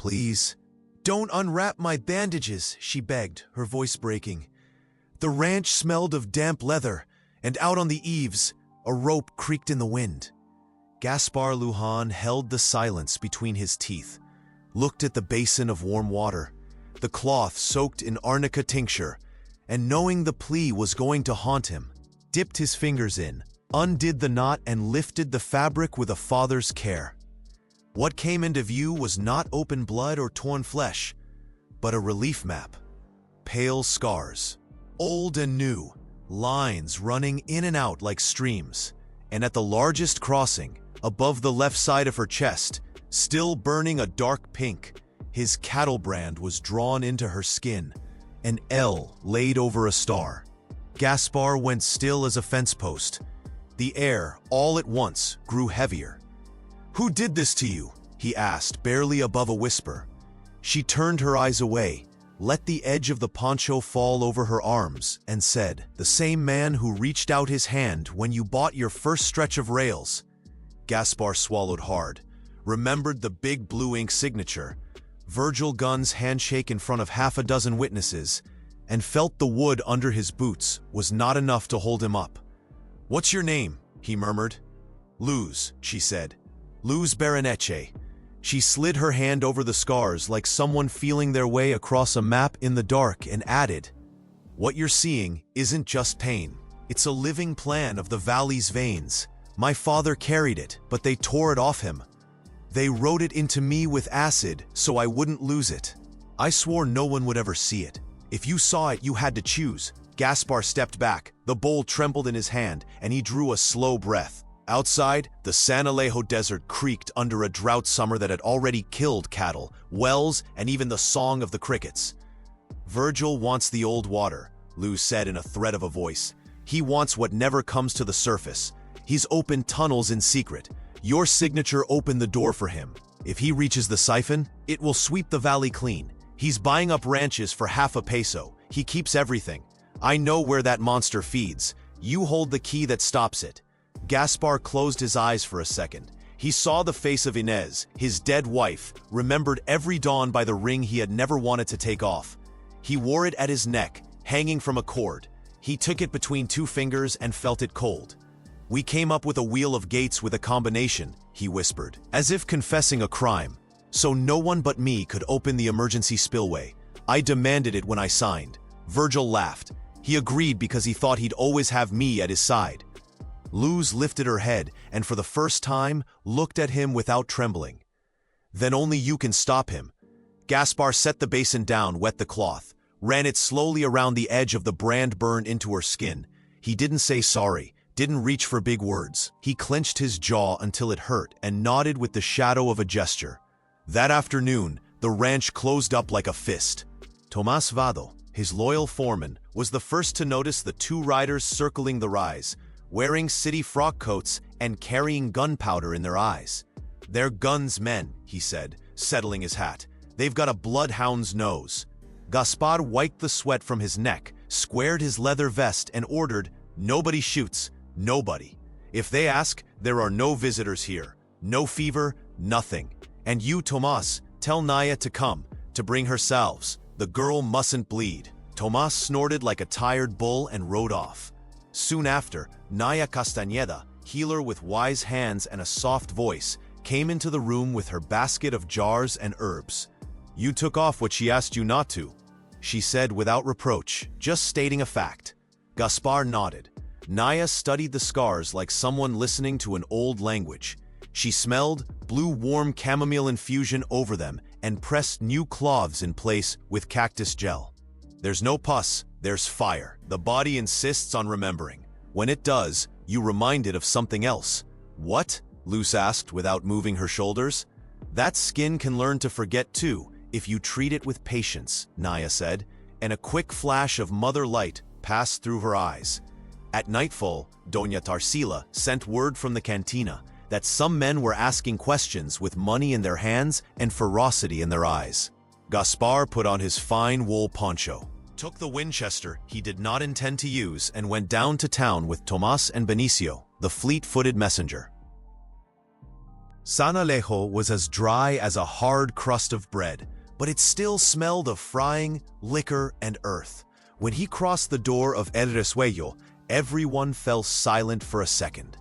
"Please, don't unwrap my bandages," she begged, her voice breaking. The ranch smelled of damp leather, and out on the eaves, a rope creaked in the wind. Gaspar Lujan held the silence between his teeth, looked at the basin of warm water, the cloth soaked in arnica tincture, and knowing the plea was going to haunt him, dipped his fingers in, undid the knot and lifted the fabric with a father's care. What came into view was not open blood or torn flesh, but a relief map. Pale scars, old and new, lines running in and out like streams, and at the largest crossing, above the left side of her chest, still burning a dark pink, his cattle brand was drawn into her skin, an L laid over a star. Gaspar went still as a fence post. The air, all at once, grew heavier. "Who did this to you?" he asked, barely above a whisper. She turned her eyes away, let the edge of the poncho fall over her arms, and said, "The same man who reached out his hand when you bought your first stretch of rails." Gaspar swallowed hard, remembered the big blue ink signature, Virgil Gunn's handshake in front of half a dozen witnesses, and felt the wood under his boots was not enough to hold him up. "What's your name?" he murmured. "Luz," she said. "Luz Barreneche." She slid her hand over the scars like someone feeling their way across a map in the dark and added, "What you're seeing isn't just pain. It's a living plan of the valley's veins. My father carried it, but they tore it off him. They wrote it into me with acid so I wouldn't lose it. I swore no one would ever see it. If you saw it, you had to choose." Gaspar stepped back, the bowl trembled in his hand, and he drew a slow breath. Outside, the San Alejo Desert creaked under a drought summer that had already killed cattle, wells, and even the song of the crickets. "Virgil wants the old water," Luz said in a threat of a voice. "He wants what never comes to the surface. He's opened tunnels in secret. Your signature opened the door for him. If he reaches the siphon, it will sweep the valley clean. He's buying up ranches for half a peso. He keeps everything. I know where that monster feeds. You hold the key that stops it." Gaspar closed his eyes for a second. He saw the face of Inez, his dead wife, remembered every dawn by the ring he had never wanted to take off. He wore it at his neck, hanging from a cord. He took it between two fingers and felt it cold. "We came up with a wheel of gates with a combination," he whispered, as if confessing a crime. "So no one but me could open the emergency spillway. I demanded it when I signed." Virgil laughed. He agreed because he thought he'd always have me at his side. Luz lifted her head and for the first time looked at him without trembling. "Then only you can stop him." Gaspar set the basin down, wet the cloth, ran it slowly around the edge of the brand burn into her skin. He didn't say sorry, didn't reach for big words. He clenched his jaw until it hurt and nodded with the shadow of a gesture. That afternoon, the ranch closed up like a fist. Tomas Vado, his loyal foreman, was the first to notice the two riders circling the rise, wearing city frock coats and carrying gunpowder in their eyes. "They're guns men," he said, settling his hat. "They've got a bloodhound's nose." Gaspar wiped the sweat from his neck, squared his leather vest, and ordered, "Nobody shoots. Nobody. If they ask, there are no visitors here. No fever, nothing. And you, Tomas, tell Naya to come, to bring her salves. The girl mustn't bleed." Tomas snorted like a tired bull and rode off. Soon after, Naya Castañeda, healer with wise hands and a soft voice, came into the room with her basket of jars and herbs. "You took off what she asked you not to," she said without reproach, just stating a fact. Gaspar nodded. Naya studied the scars like someone listening to an old language. She smelled, blew warm chamomile infusion over them, and pressed new cloths in place with cactus gel. "There's no pus, there's fire. The body insists on remembering. When it does, you remind it of something else." "What?" Luz asked without moving her shoulders. "That skin can learn to forget too, if you treat it with patience," Naya said, and a quick flash of mother light passed through her eyes. At nightfall, Doña Tarsila sent word from the cantina that some men were asking questions with money in their hands and ferocity in their eyes. Gaspar put on his fine wool poncho, took the Winchester he did not intend to use, and went down to town with Tomas and Benicio, the fleet-footed messenger. Sanalejo was as dry as a hard crust of bread, but it still smelled of frying, liquor, and earth. When he crossed the door of El Resuello, everyone fell silent for a second.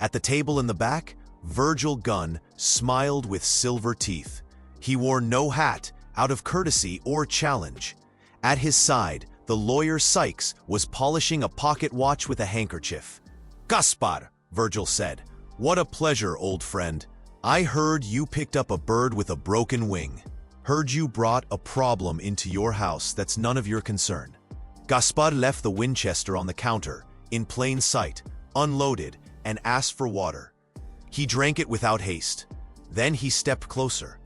At the table in the back, Virgil Gunn smiled with silver teeth. He wore no hat, out of courtesy or challenge. At his side, the lawyer Sykes was polishing a pocket watch with a handkerchief. "Gaspar," Virgil said, "what a pleasure, old friend. I heard you picked up a bird with a broken wing. Heard you brought a problem into your house that's none of your concern." Gaspar left the Winchester on the counter, in plain sight, unloaded, and asked for water. He drank it without haste. Then he stepped closer.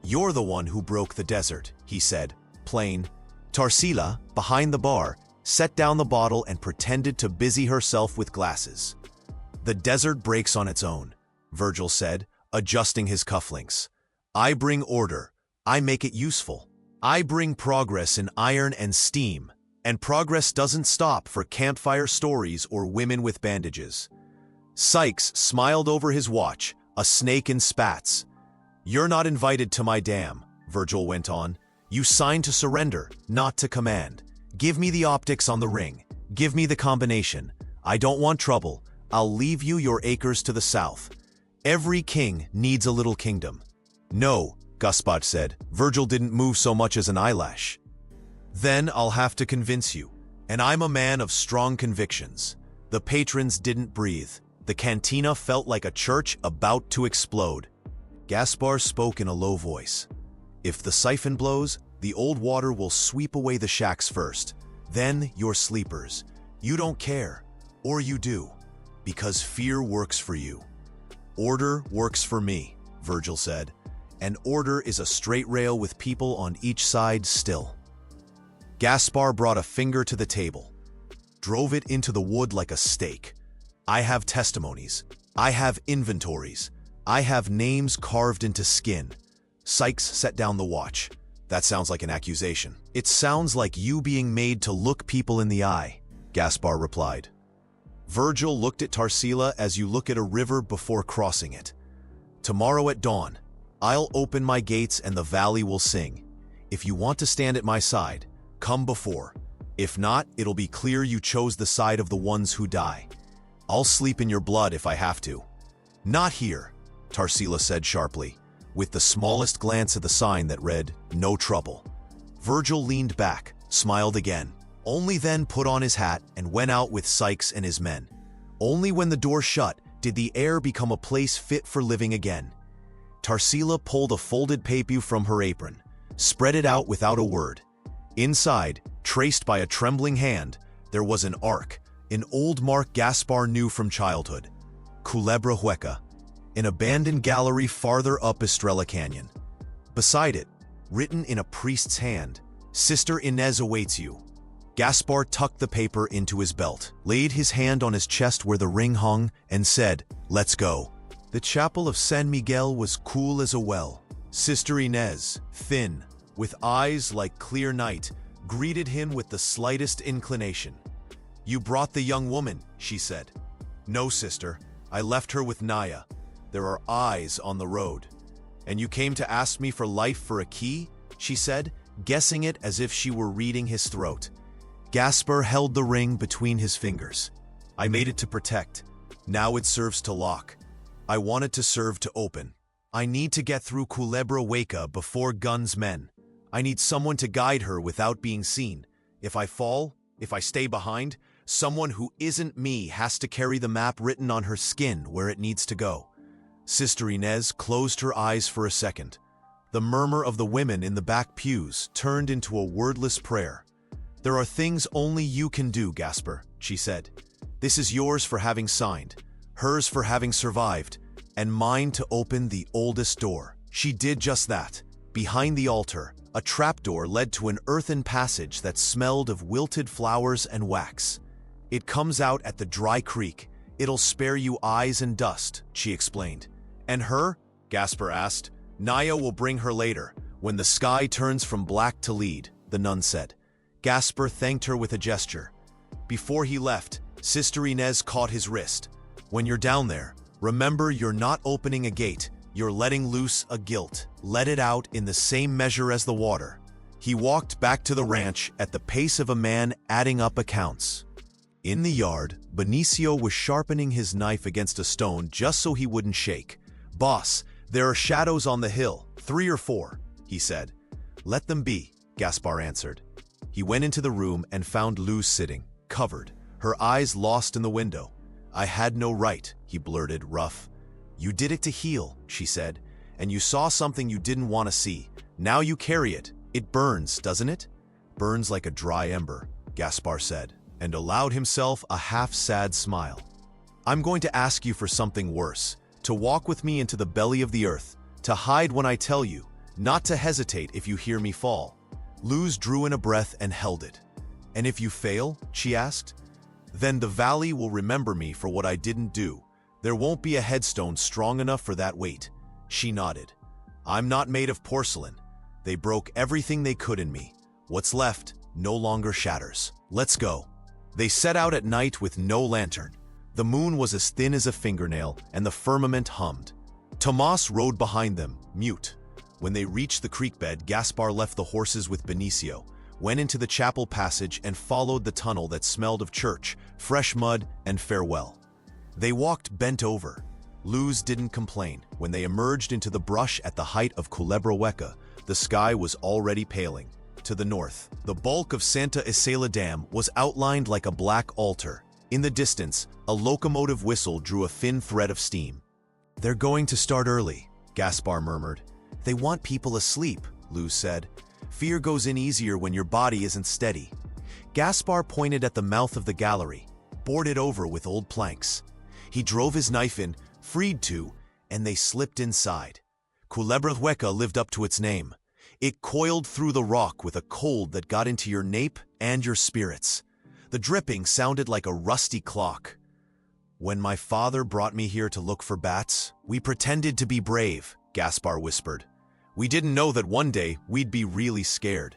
"You're the one who broke the desert," he said, plain. Tarsila, behind the bar, set down the bottle and pretended to busy herself with glasses. "The desert breaks on its own," Virgil said, adjusting his cufflinks. "I bring order. I make it useful. I bring progress in iron and steam, and progress doesn't stop for campfire stories or women with bandages." Sykes smiled over his watch, a snake in spats. "You're not invited to my dam," Virgil went on. "You signed to surrender, not to command. Give me the optics on the ring. Give me the combination. I don't want trouble. I'll leave you your acres to the south. Every king needs a little kingdom." "No," Gaspar said. Virgil didn't move so much as an eyelash. "Then I'll have to convince you. And I'm a man of strong convictions." The patrons didn't breathe. The cantina felt like a church about to explode. Gaspar spoke in a low voice. "If the siphon blows, the old water will sweep away the shacks first. Then your sleepers. You don't care. Or you do. Because fear works for you." "Order works for me," Virgil said. "And order is a straight rail with people on each side still." Gaspar brought a finger to the table. Drove it into the wood like a stake. "I have testimonies. I have inventories. I have names carved into skin." Sykes set down the watch. "That sounds like an accusation." "It sounds like you being made to look people in the eye," Gaspar replied. Virgil looked at Tarsila as you look at a river before crossing it. "Tomorrow at dawn, I'll open my gates and the valley will sing. If you want to stand at my side, come before. If not, it'll be clear you chose the side of the ones who die. I'll sleep in your blood if I have to." "Not here," Tarsila said sharply, with the smallest glance at the sign that read, "No trouble." Virgil leaned back, smiled again. Only then put on his hat and went out with Sykes and his men. Only when the door shut did the air become a place fit for living again. Tarsila pulled a folded paper from her apron, spread it out without a word. Inside, traced by a trembling hand, there was an arc, an old mark Gaspar knew from childhood. Culebra Hueca, an abandoned gallery farther up Estrella Canyon. Beside it, written in a priest's hand, "Sister Inez awaits you." Gaspar tucked the paper into his belt, laid his hand on his chest where the ring hung, and said, "Let's go." The chapel of San Miguel was cool as a well. Sister Inez, thin, with eyes like clear night, greeted him with the slightest inclination. "You brought the young woman," she said. "No, sister. I left her with Naya. There are eyes on the road." "And you came to ask me for life for a key?" she said, guessing it as if she were reading his throat. Gaspar held the ring between his fingers. "I made it to protect. Now it serves to lock. I want it to serve to open. I need to get through Culebra Hueca before Gunn's men. I need someone to guide her without being seen. If I fall, if I stay behind, someone who isn't me has to carry the map written on her skin where it needs to go." Sister Inez closed her eyes for a second. The murmur of the women in the back pews turned into a wordless prayer. "There are things only you can do, Gaspar," she said. "This is yours for having signed, hers for having survived, and mine to open the oldest door." She did just that. Behind the altar, a trapdoor led to an earthen passage that smelled of wilted flowers and wax. "It comes out at the dry creek. It'll spare you eyes and dust," she explained. "And her?" Gaspar asked. "Naya will bring her later, when the sky turns from black to lead," the nun said. Gaspar thanked her with a gesture. Before he left, Sister Inez caught his wrist. "When you're down there, remember you're not opening a gate, You're letting loose a guilt. Let it out in the same measure as the water." He walked back to the ranch at the pace of a man adding up accounts. In the yard, Benicio was sharpening his knife against a stone just so he wouldn't shake. "Boss, there are shadows on the hill, 3 or 4, he said. "Let them be," Gaspar answered. He went into the room and found Luz sitting, covered, her eyes lost in the window. "I had no right," he blurted, rough. "You did it to heal," she said, "and you saw something you didn't want to see. Now you carry it. It burns, doesn't it?" "Burns like a dry ember," Gaspar said, and allowed himself a half-sad smile. "I'm going to ask you for something worse, to walk with me into the belly of the earth, to hide when I tell you, not to hesitate if you hear me fall." Luz drew in a breath and held it. "And if you fail?" she asked. "Then the valley will remember me for what I didn't do. There won't be a headstone strong enough for that weight." She nodded. "I'm not made of porcelain. They broke everything they could in me. What's left no longer shatters. Let's go." They set out at night with no lantern. The moon was as thin as a fingernail, and the firmament hummed. Tomas rode behind them, mute. When they reached the creek bed, Gaspar left the horses with Benicio, went into the chapel passage, and followed the tunnel that smelled of church, fresh mud, and farewell. They walked bent over. Luz didn't complain. When they emerged into the brush at the height of Culebra Hueca, the sky was already paling. To the north, the bulk of Santa Isela Dam was outlined like a black altar. In the distance, a locomotive whistle drew a thin thread of steam. "They're going to start early," Gaspar murmured. "They want people asleep," Luz said. "Fear goes in easier when your body isn't steady." Gaspar pointed at the mouth of the gallery, boarded over with old planks. He drove his knife in, freed 2, and they slipped inside. Culebra Hueca lived up to its name. It coiled through the rock with a cold that got into your nape and your spirits. The dripping sounded like a rusty clock. "When my father brought me here to look for bats, we pretended to be brave," Gaspar whispered. "We didn't know that one day we'd be really scared."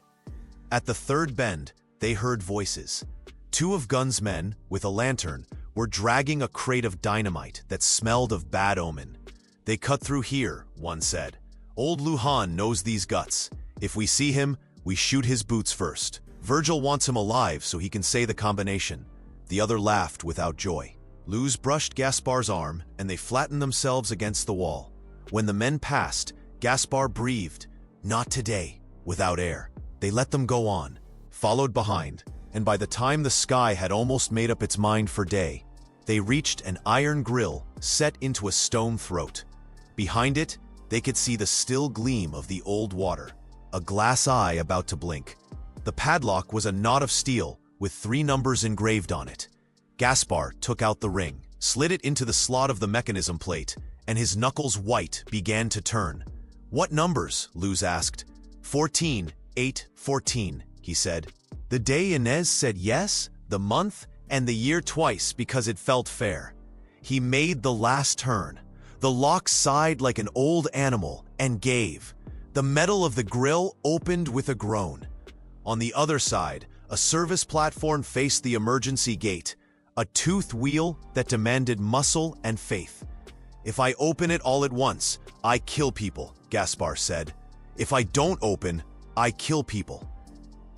At the third bend, they heard voices. 2 of Gunn's men, with a lantern, were dragging a crate of dynamite that smelled of bad omen. "They cut through here," one said. "Old Lujan knows these guts. If we see him, we shoot his boots first. Virgil wants him alive so he can say the combination." The other laughed without joy. Luz brushed Gaspar's arm, and they flattened themselves against the wall. When the men passed, Gaspar breathed, "Not today," without air. They let them go on, followed behind, and by the time the sky had almost made up its mind for day, they reached an iron grill set into a stone throat. Behind it, they could see the still gleam of the old water, a glass eye about to blink. The padlock was a knot of steel with 3 numbers engraved on it. Gaspar took out the ring, slid it into the slot of the mechanism plate, and his knuckles white began to turn. "What numbers?" Luz asked. 14, 8, 14, he said. The day Inez said yes, the month, and the year twice because it felt fair. He made the last turn. The lock sighed like an old animal and gave. The metal of the grill opened with a groan. On the other side, a service platform faced the emergency gate, a toothed wheel that demanded muscle and faith. "If I open it all at once, I kill people," Gaspar said. "If I don't open, I kill people.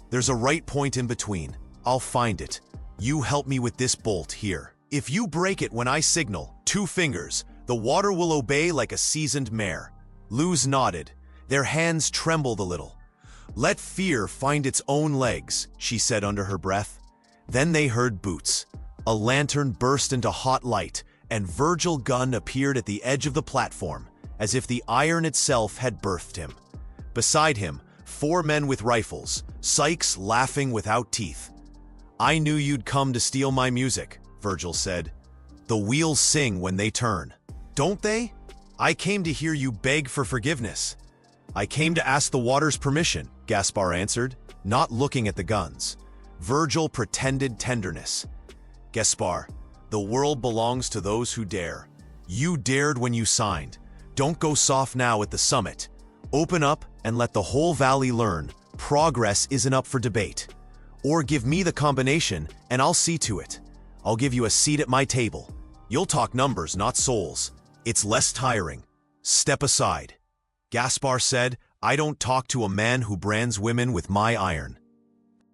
There's a right point in between. I'll find it. You help me with this bolt here. If you break it when I signal, 2 fingers, the water will obey like a seasoned mare." Luz nodded. Their hands trembled a little. "Let fear find its own legs," she said under her breath. Then they heard boots. A lantern burst into hot light, and Virgil Gunn appeared at the edge of the platform, as if the iron itself had birthed him. Beside him, 4 men with rifles, Sykes laughing without teeth. "I knew you'd come to steal my music," Virgil said. "The wheels sing when they turn. Don't they? I came to hear you beg for forgiveness." "I came to ask the water's permission," Gaspar answered, not looking at the guns. Virgil pretended tenderness. "Gaspar, the world belongs to those who dare. You dared when you signed. Don't go soft now at the summit. Open up and let the whole valley learn. Progress isn't up for debate. Or give me the combination and I'll see to it. I'll give you a seat at my table. You'll talk numbers, not souls. It's less tiring." Step aside. Gaspar said, I don't talk to a man who brands women with my iron.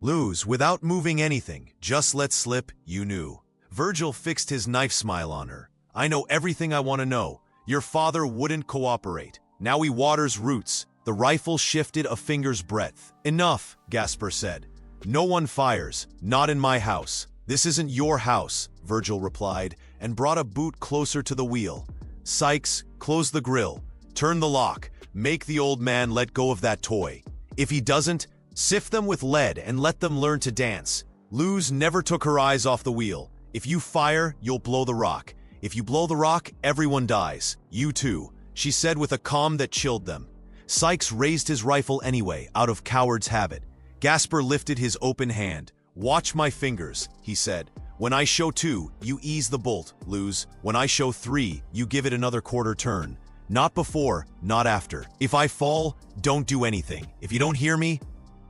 Luz, without moving anything, just let slip, you knew. Virgil fixed his knife smile on her. I know everything I want to know. Your father wouldn't cooperate. Now he waters roots. The rifle shifted a finger's breadth. Enough, Gaspar said. No one fires, not in my house. This isn't your house, Virgil replied, and brought a boot closer to the wheel. Sykes, close the grill. Turn the lock. Make the old man let go of that toy. If he doesn't, sift them with lead and let them learn to dance. Luz never took her eyes off the wheel. If you fire, you'll blow the rock. If you blow the rock, everyone dies. You too, she said with a calm that chilled them. Sykes raised his rifle anyway, out of coward's habit. Gaspar lifted his open hand. Watch my fingers, he said. When I show 2, you ease the bolt, Luz. When I show 3, you give it another quarter turn. Not before, not after. If I fall, don't do anything. If you don't hear me,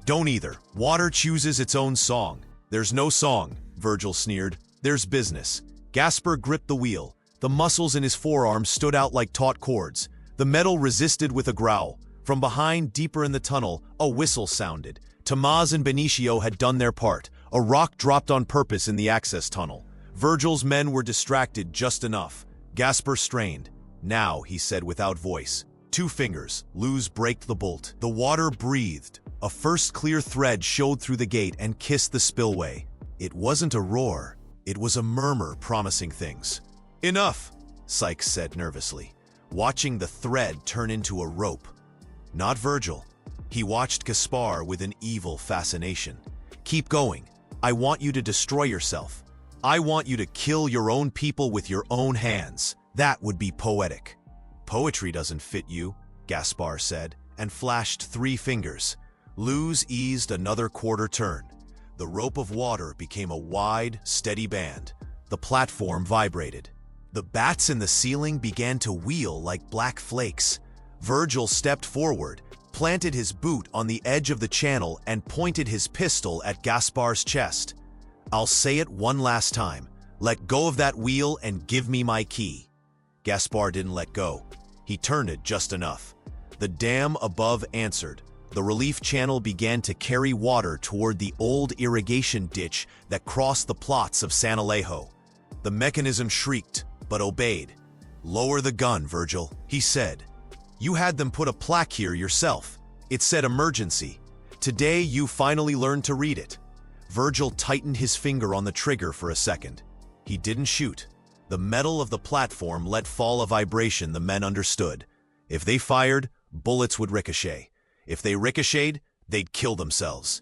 don't either. Water chooses its own song. There's no song, Virgil sneered. There's business. Gaspar gripped the wheel. The muscles in his forearms stood out like taut cords. The metal resisted with a growl. From behind, deeper in the tunnel, a whistle sounded. Tomás and Benicio had done their part. A rock dropped on purpose in the access tunnel. Virgil's men were distracted just enough. Gaspar strained. Now, he said without voice. 2 fingers. Luz braked the bolt. The water breathed. A first clear thread showed through the gate and kissed the spillway. It wasn't a roar. It was a murmur promising things. Enough, Sykes said nervously, watching the thread turn into a rope. Not Virgil. He watched Gaspar with an evil fascination. Keep going. I want you to destroy yourself. I want you to kill your own people with your own hands. That would be poetic. Poetry doesn't fit you, Gaspar said, and flashed 3 fingers. Luz eased another quarter turn. The rope of water became a wide, steady band. The platform vibrated. The bats in the ceiling began to wheel like black flakes. Virgil stepped forward, planted his boot on the edge of the channel and pointed his pistol at Gaspar's chest. I'll say it one last time. Let go of that wheel and give me my key. Gaspar didn't let go. He turned it just enough. The dam above answered. The relief channel began to carry water toward the old irrigation ditch that crossed the plots of San Alejo. The mechanism shrieked, but obeyed. Lower the gun, Virgil, he said. You had them put a plaque here yourself. It said emergency. Today you finally learned to read it. Virgil tightened his finger on the trigger for a second. He didn't shoot. The metal of the platform let fall a vibration the men understood. If they fired, bullets would ricochet. If they ricocheted, they'd kill themselves.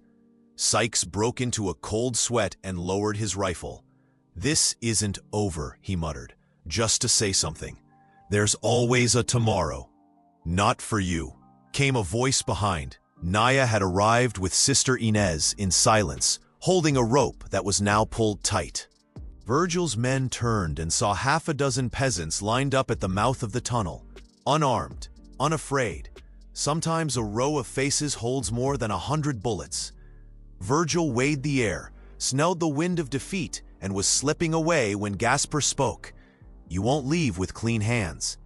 Sykes broke into a cold sweat and lowered his rifle. This isn't over, he muttered, just to say something. There's always a tomorrow. Not for you, came a voice behind. Naya had arrived with Sister Inez in silence, holding a rope that was now pulled tight. Virgil's men turned and saw 6 peasants lined up at the mouth of the tunnel, unarmed, unafraid. Sometimes a row of faces holds more than 100 bullets. Virgil weighed the air, smelled the wind of defeat, and was slipping away when Gaspar spoke. You won't leave with clean hands.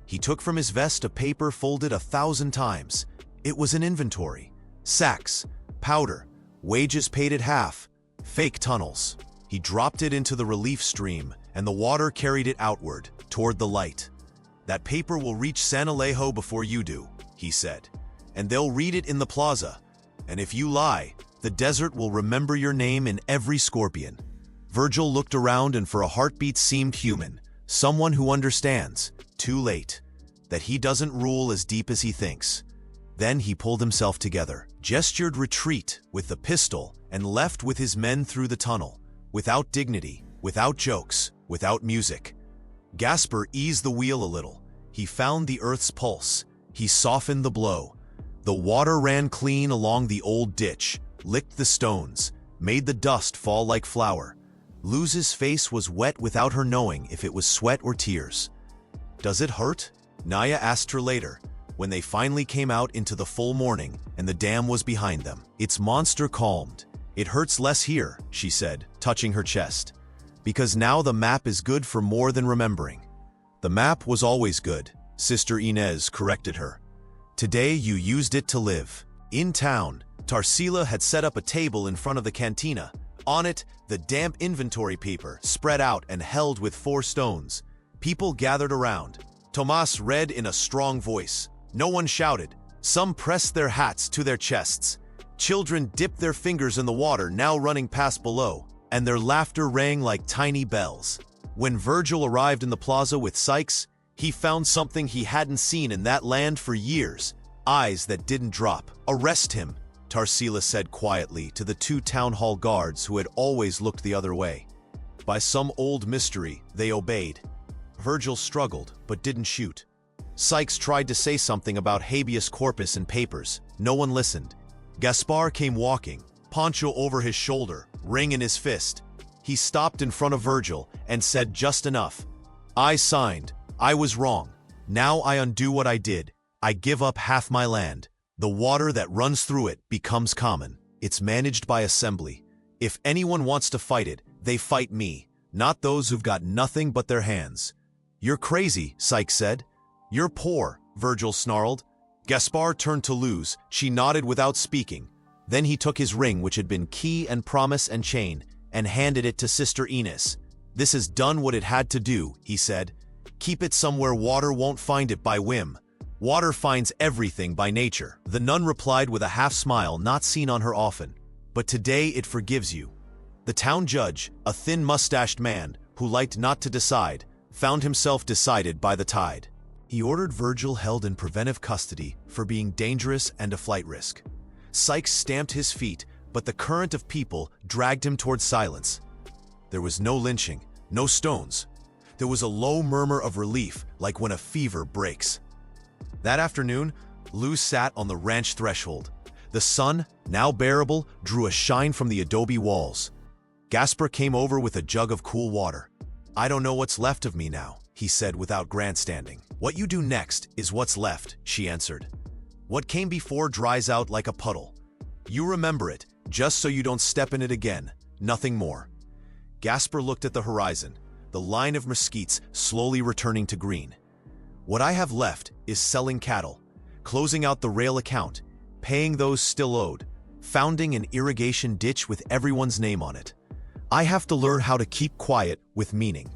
He took from his vest a paper folded 1,000 times. It was an inventory. Sacks, powder, wages paid at half, fake tunnels. He dropped it into the relief stream, and the water carried it outward, toward the light. That paper will reach San Alejo before you do, he said, and they'll read it in the plaza. And if you lie, the desert will remember your name in every scorpion. Virgil looked around and for a heartbeat seemed human, someone who understands, too late, that he doesn't rule as deep as he thinks. Then he pulled himself together, gestured retreat with the pistol, and left with his men through the tunnel, without dignity, without jokes, without music. Gaspar eased the wheel a little. He found the earth's pulse. He softened the blow. The water ran clean along the old ditch, licked the stones, made the dust fall like flour. Luz's face was wet without her knowing if it was sweat or tears. Does it hurt? Naya asked her later, when they finally came out into the full morning and the dam was behind them. Its monster calmed. It hurts less here, she said, touching her chest. Because now the map is good for more than remembering. The map was always good. Sister Inez corrected her. Today you used it to live. In town, Tarsila had set up a table in front of the cantina. On it, the damp inventory paper spread out and held with 4 stones. People gathered around. Tomas read in a strong voice. No one shouted. Some pressed their hats to their chests. Children dipped their fingers in the water now running past below, and their laughter rang like tiny bells. When Virgil arrived in the plaza with Sykes, he found something he hadn't seen in that land for years. Eyes that didn't drop. Arrest him, Tarsila said quietly to the 2 town hall guards who had always looked the other way. By some old mystery, they obeyed. Virgil struggled, but didn't shoot. Sykes tried to say something about habeas corpus and papers. No one listened. Gaspar came walking, poncho over his shoulder, ring in his fist. He stopped in front of Virgil and said just enough. I signed. I was wrong. Now I undo what I did. I give up half my land. The water that runs through it becomes common. It's managed by assembly. If anyone wants to fight it, they fight me, not those who've got nothing but their hands. You're crazy, Sykes said. You're poor, Virgil snarled. Gaspar turned to Luz. She nodded without speaking. Then he took his ring, which had been key and promise and chain, and handed it to Sister Inez. This has done what it had to do, he said. Keep it somewhere water won't find it by whim. Water finds everything by nature. The nun replied with a half-smile not seen on her often. But today it forgives you. The town judge, a thin mustached man who liked not to decide, found himself decided by the tide. He ordered Virgil held in preventive custody for being dangerous and a flight risk. Sykes stamped his feet, but the current of people dragged him towards silence. There was no lynching, no stones. There was a low murmur of relief, like when a fever breaks. That afternoon, Luz sat on the ranch threshold. The sun, now bearable, drew a shine from the adobe walls. Gaspar came over with a jug of cool water. I don't know what's left of me now, he said without grandstanding. What you do next is what's left, she answered. What came before dries out like a puddle. You remember it, just so you don't step in it again, nothing more. Gaspar looked at the horizon, the line of mesquites slowly returning to green. What I have left is selling cattle, closing out the rail account, paying those still owed, founding an irrigation ditch with everyone's name on it. I have to learn how to keep quiet with meaning.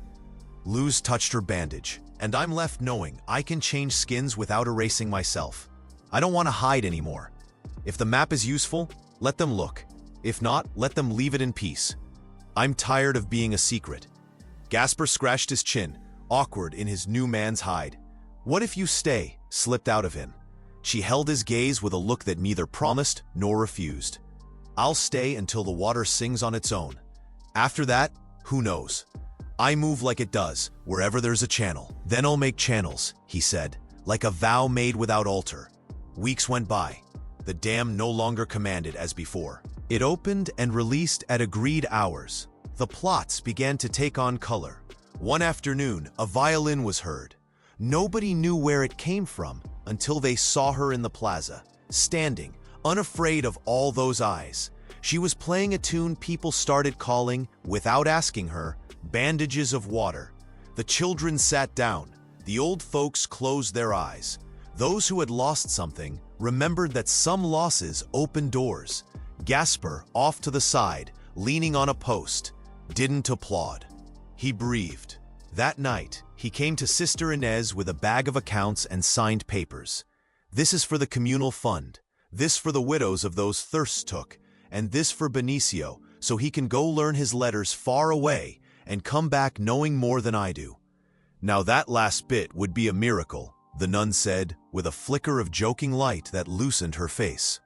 Luz touched her bandage, and I'm left knowing I can change skins without erasing myself. I don't want to hide anymore. If the map is useful, let them look. If not, let them leave it in peace. I'm tired of being a secret. Gaspar scratched his chin, awkward in his new man's hide. What if you stay? Slipped out of him. She held his gaze with a look that neither promised nor refused. I'll stay until the water sings on its own. After that, who knows? I move like it does, wherever there's a channel. Then I'll make channels, he said, like a vow made without altar. Weeks went by. The dam no longer commanded as before. It opened and released at agreed hours. The plots began to take on color. One afternoon, a violin was heard. Nobody knew where it came from until they saw her in the plaza, standing, unafraid of all those eyes. She was playing a tune people started calling, without asking her, Bandages of Water. The children sat down. The old folks closed their eyes. Those who had lost something remembered that some losses open doors. Gaspar, off to the side, leaning on a post, didn't applaud. He breathed. That night, he came to Sister Inez with a bag of accounts and signed papers. This is for the communal fund, this for the widows of those thirsts took, and this for Benicio, so he can go learn his letters far away and come back knowing more than I do. Now that last bit would be a miracle, the nun said, with a flicker of joking light that loosened her face.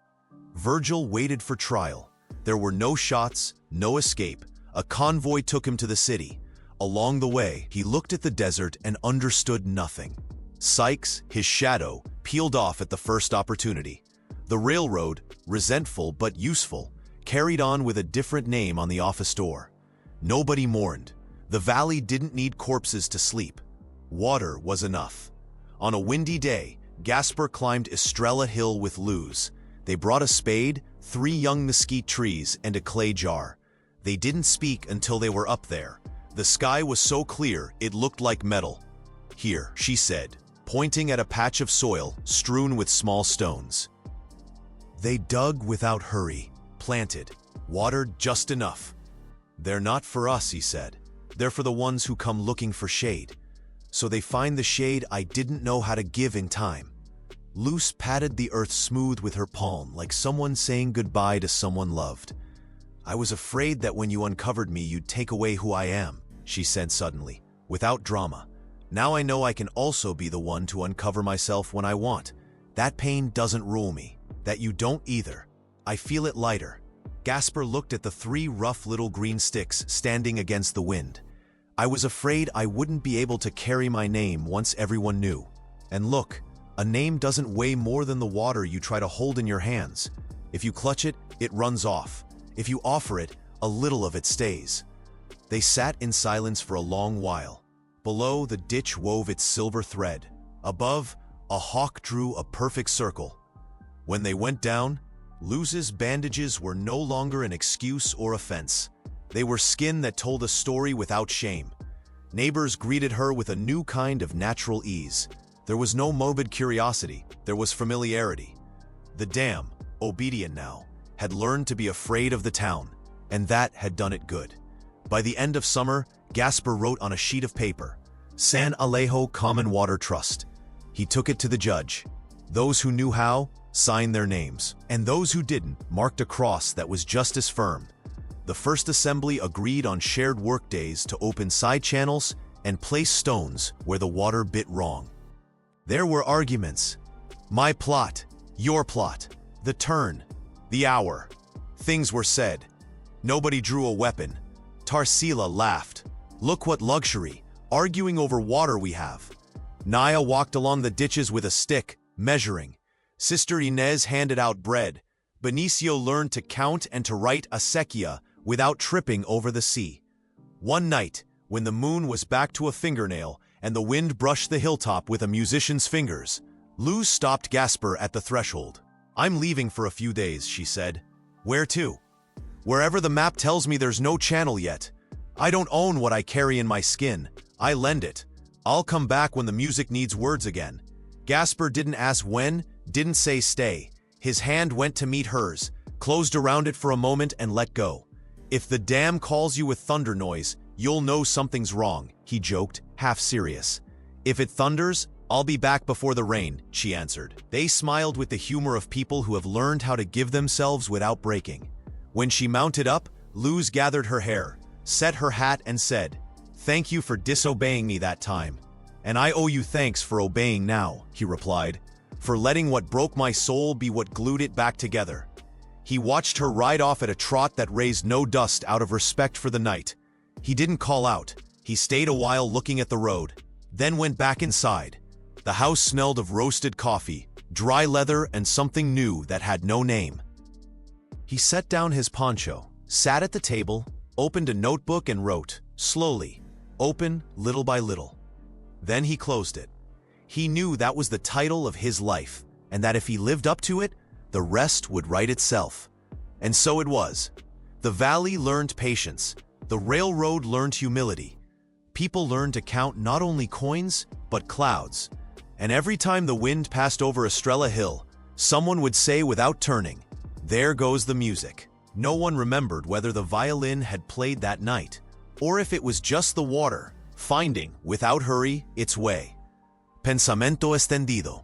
Virgil waited for trial. There were no shots, no escape. A convoy took him to the city. Along the way, he looked at the desert and understood nothing. Sykes, his shadow, peeled off at the first opportunity. The railroad, resentful but useful, carried on with a different name on the office door. Nobody mourned. The valley didn't need corpses to sleep. Water was enough. On a windy day, Gaspar climbed Estrella Hill with Luz. They brought a spade, 3 young mesquite trees, and a clay jar. They didn't speak until they were up there. The sky was so clear it looked like metal. Here, she said, pointing at a patch of soil strewn with small stones. They dug without hurry, planted, watered just enough. "They're not for us," he said. "They're for the ones who come looking for shade. So they find the shade I didn't know how to give in time." Luce patted the earth smooth with her palm like someone saying goodbye to someone loved. "I was afraid that when you uncovered me you'd take away who I am," she said suddenly, without drama. "Now I know I can also be the one to uncover myself when I want. That pain doesn't rule me. That you don't either. I feel it lighter." Gasper looked at the 3 rough little green sticks standing against the wind. "I was afraid I wouldn't be able to carry my name once everyone knew. And look, a name doesn't weigh more than the water you try to hold in your hands. If you clutch it, it runs off. If you offer it, a little of it stays." They sat in silence for a long while. Below, the ditch wove its silver thread. Above, a hawk drew a perfect circle. When they went down, Luce's bandages were no longer an excuse or offense. They were skin that told a story without shame. Neighbors greeted her with a new kind of natural ease. There was no morbid curiosity, there was familiarity. The dam, obedient now, had learned to be afraid of the town, and that had done it good. By the end of summer, Gasper wrote on a sheet of paper, "San Alejo Common Water Trust." He took it to the judge. Those who knew how signed their names, and those who didn't marked a cross that was just as firm. The first assembly agreed on shared work days to open side channels and place stones where the water bit wrong. There were arguments. My plot, your plot, the turn, the hour. Things were said. Nobody drew a weapon. Tarsila laughed. "Look what luxury, arguing over water we have." Naya walked along the ditches with a stick, measuring. Sister Inez handed out bread. Benicio learned to count and to write acequia without tripping over the sea. One night, when the moon was back to a fingernail and the wind brushed the hilltop with a musician's fingers, Luz stopped Gasper at the threshold. "I'm leaving for a few days," she said. "Where to?" "Wherever the map tells me there's no channel yet. I don't own what I carry in my skin. I lend it. I'll come back when the music needs words again." Gasper didn't ask when, didn't say stay. His hand went to meet hers, closed around it for a moment and let go. "If the dam calls you with thunder noise, you'll know something's wrong," he joked, half serious. "If it thunders, I'll be back before the rain," she answered. They smiled with the humor of people who have learned how to give themselves without breaking. When she mounted up, Luz gathered her hair, set her hat and said, "Thank you for disobeying me that time. And I owe you thanks for obeying now," he replied, "for letting what broke my soul be what glued it back together." He watched her ride off at a trot that raised no dust out of respect for the night. He didn't call out. He stayed a while looking at the road, then went back inside. The house smelled of roasted coffee, dry leather, and something new that had no name. He set down his poncho, sat at the table, opened a notebook and wrote, slowly, open little by little. Then he closed it. He knew that was the title of his life, and that if he lived up to it, the rest would write itself. And so it was. The valley learned patience. The railroad learned humility. People learned to count not only coins, but clouds. And every time the wind passed over Estrella Hill, someone would say without turning, "There goes the music." No one remembered whether the violin had played that night, or if it was just the water, finding, without hurry, its way. Pensamiento extendido.